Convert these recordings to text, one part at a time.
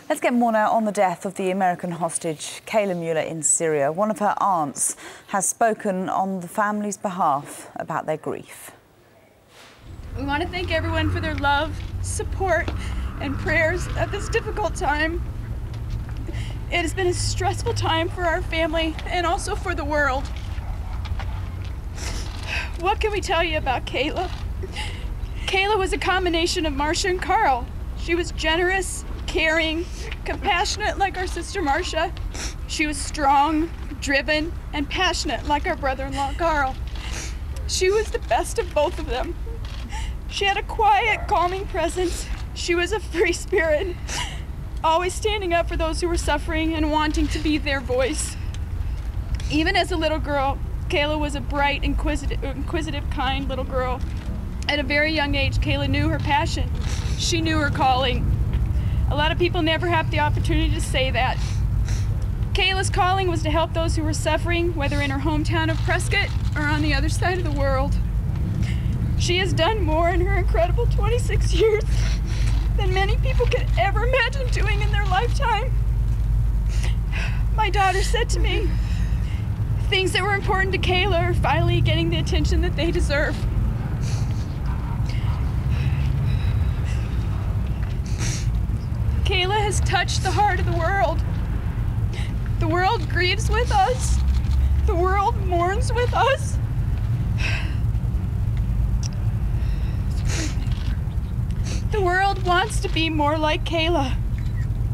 Let's get more now on the death of the American hostage, Kayla Mueller, in Syria. One of her aunts has spoken on the family's behalf about their grief. We want to thank everyone for their love, support, and prayers at this difficult time. It has been a stressful time for our family and also for the world. What can we tell you about Kayla? Kayla was a combination of Marsha and Carl. She was generous, caring, compassionate like our sister Marsha. She was strong, driven, and passionate like our brother-in-law Carl. She was the best of both of them. She had a quiet, calming presence. She was a free spirit, always standing up for those who were suffering and wanting to be their voice. Even as a little girl, Kayla was a bright, inquisitive, kind little girl. At a very young age, Kayla knew her passion. She knew her calling. A lot of people never have the opportunity to say that. Kayla's calling was to help those who were suffering, whether in her hometown of Prescott or on the other side of the world. She has done more in her incredible 26 years than many people could ever imagine doing in their lifetime. My daughter said to me, things that were important to Kayla are finally getting the attention that they deserve. Kayla has touched the heart of the world. The world grieves with us. The world mourns with us. The world wants to be more like Kayla.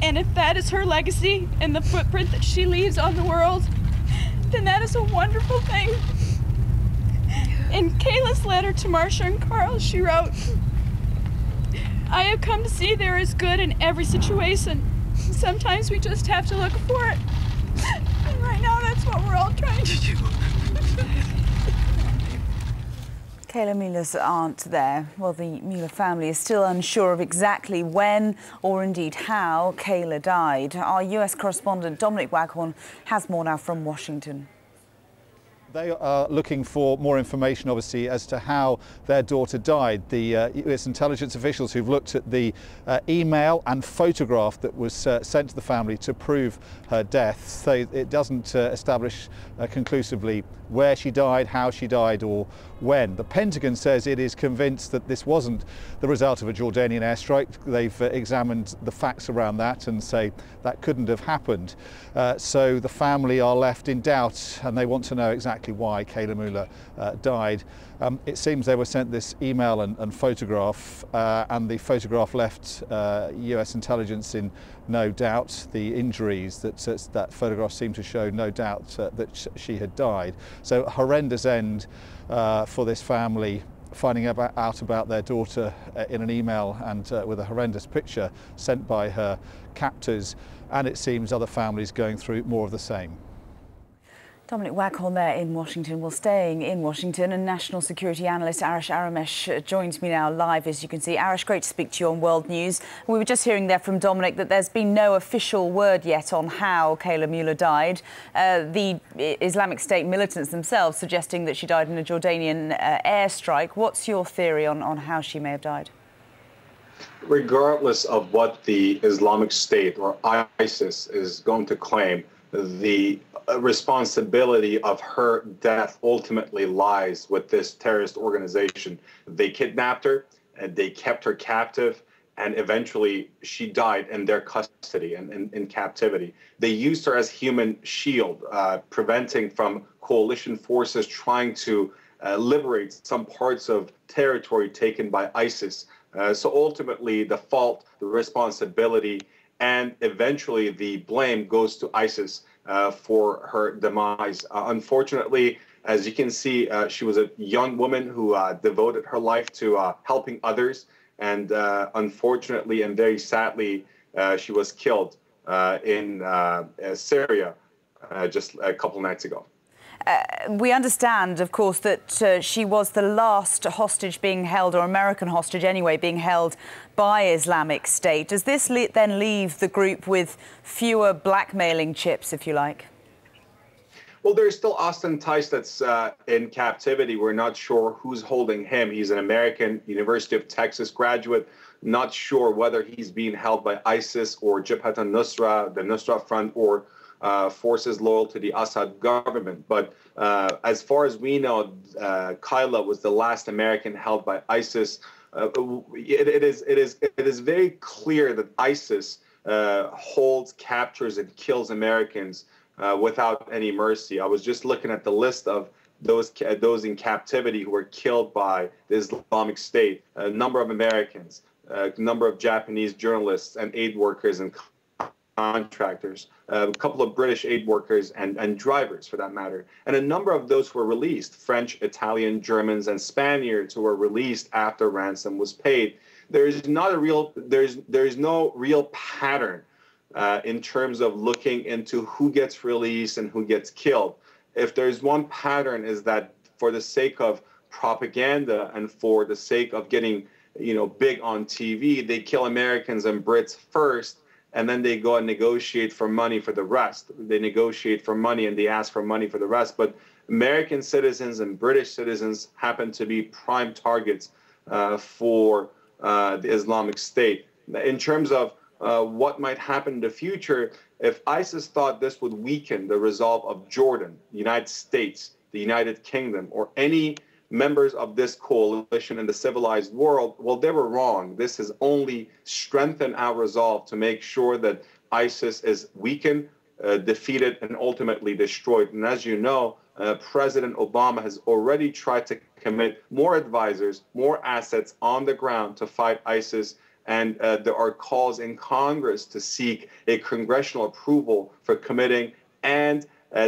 And if that is her legacy and the footprint that she leaves on the world, then that is a wonderful thing. In Kayla's letter to Marsha and Carl, she wrote, "I have come to see there is good in every situation. Sometimes we just have to look for it. And right now, that's what we're all trying to do." Kayla Mueller's aunt there. Well, the Mueller family is still unsure of exactly when or indeed how Kayla died. Our US correspondent Dominic Waghorn has more now from Washington. They are looking for more information, obviously, as to how their daughter died. The US intelligence officials who've looked at the email and photograph that was sent to the family to prove her death, so it doesn't establish conclusively where she died, how she died, or when. The Pentagon says it is convinced that this wasn't the result of a Jordanian airstrike. They've examined the facts around that and say that couldn't have happened. So the family are left in doubt and they want to know exactly why Kayla Mueller died. It seems they were sent this email and photograph, and the photograph left US intelligence in no doubt. The injuries that photograph seemed to show no doubt that she had died. So a horrendous end for this family, finding out about their daughter in an email and with a horrendous picture sent by her captors, and it seems other families going through more of the same. Dominic Waghorn there in Washington. Well, staying in Washington, and National Security Analyst Arash Aramesh joins me now live, as you can see. Arash, great to speak to you on World News. We were just hearing there from Dominic that there's been no official word yet on how Kayla Mueller died. The Islamic State militants themselves suggesting that she died in a Jordanian airstrike. What's your theory on how she may have died? Regardless of what the Islamic State or ISIS is going to claim, the responsibility of her death ultimately lies with this terrorist organization. They kidnapped her and they kept her captive, and eventually she died in their custody and in captivity. They used her as human shield, preventing from coalition forces trying to liberate some parts of territory taken by ISIS. So ultimately the fault, the responsibility, and eventually the blame goes to ISIS for her demise. Unfortunately, as you can see, she was a young woman who devoted her life to helping others. And unfortunately and very sadly, she was killed in Syria just a couple nights ago. We understand, of course, that she was the last hostage being held, or American hostage anyway, being held by Islamic State. Does this then leave the group with fewer blackmailing chips, if you like? Well, there's still Austin Tice that's in captivity. We're not sure who's holding him. He's an American University of Texas graduate Not sure whether he's being held by ISIS or Jabhat al-Nusra, the Nusra Front, or forces loyal to the Assad government. But as far as we know, Kayla was the last American held by ISIS. It is very clear that ISIS holds, captures, and kills Americans without any mercy. I was just looking at the list of those in captivity who were killed by the Islamic State. A number of Americans, a number of Japanese journalists and aid workers and contractors, a couple of British aid workers and drivers, for that matter, and a number of those who were released, French, Italian, Germans, and Spaniards who were released after ransom was paid. There's no real pattern in terms of looking into who gets released and who gets killed. If there's one pattern, is that for the sake of propaganda and for the sake of getting, big on TV, they kill Americans and Brits first, and then they go and negotiate for money for the rest. They negotiate for money and they ask for money for the rest. But American citizens and British citizens happen to be prime targets for the Islamic State. In terms of what might happen in the future, if ISIS thought this would weaken the resolve of Jordan, the United States, the United Kingdom, or any members of this coalition in the civilized world, well, they were wrong. This has only strengthened our resolve to make sure that ISIS is weakened, defeated, and ultimately destroyed. And as you know, President Obama has already tried to commit more advisors, more assets on the ground to fight ISIS. And there are calls in Congress to seek a congressional approval for committing and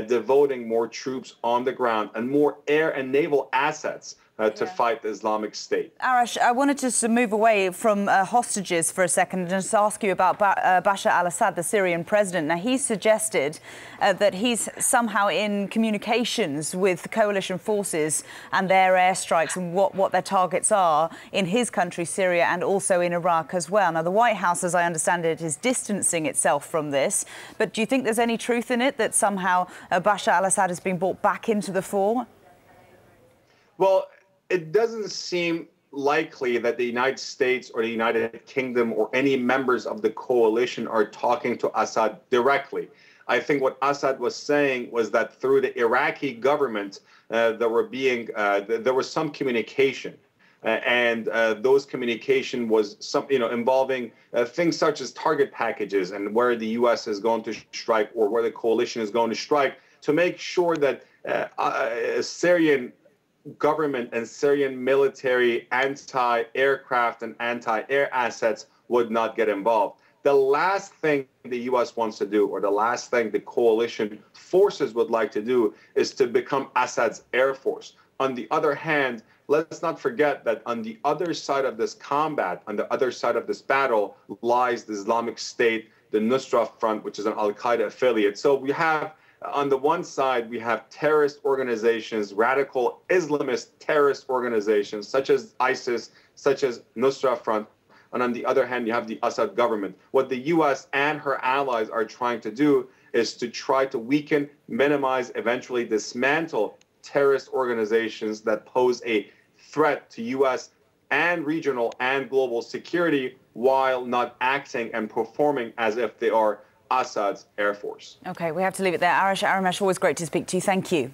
devoting more troops on the ground and more air and naval assets to fight the Islamic State. Arash, I wanted to move away from hostages for a second and just ask you about Bashar al-Assad, the Syrian president. Now, he suggested that he's somehow in communications with coalition forces and their airstrikes and what their targets are in his country, Syria, and also in Iraq as well. Now, the White House, as I understand it, is distancing itself from this. But do you think there's any truth in it, that somehow Bashar al-Assad has been brought back into the fore? Well, it doesn't seem likely that the United States or the United Kingdom or any members of the coalition are talking to Assad directly. I think what Assad was saying was that through the Iraqi government, there was some communication. And those communication was involving things such as target packages and where the U.S. is going to strike or where the coalition is going to strike to make sure that Syrian government and Syrian military anti-aircraft and anti-air assets would not get involved. The last thing the U.S. wants to do, or the last thing the coalition forces would like to do, is to become Assad's air force. On the other hand, let's not forget that on the other side of this combat, on the other side of this battle, lies the Islamic State, the Nusra Front, which is an Al-Qaeda affiliate. So we have, on the one side, we have terrorist organizations, radical Islamist terrorist organizations, such as ISIS, such as Nusra Front. And on the other hand, you have the Assad government. What the U.S. and her allies are trying to do is to try to weaken, minimize, eventually dismantle terrorist organizations that pose a threat to U.S. and regional and global security, while not acting and performing as if they are Assad's air force. OK, we have to leave it there. Arash Aramesh, always great to speak to you. Thank you.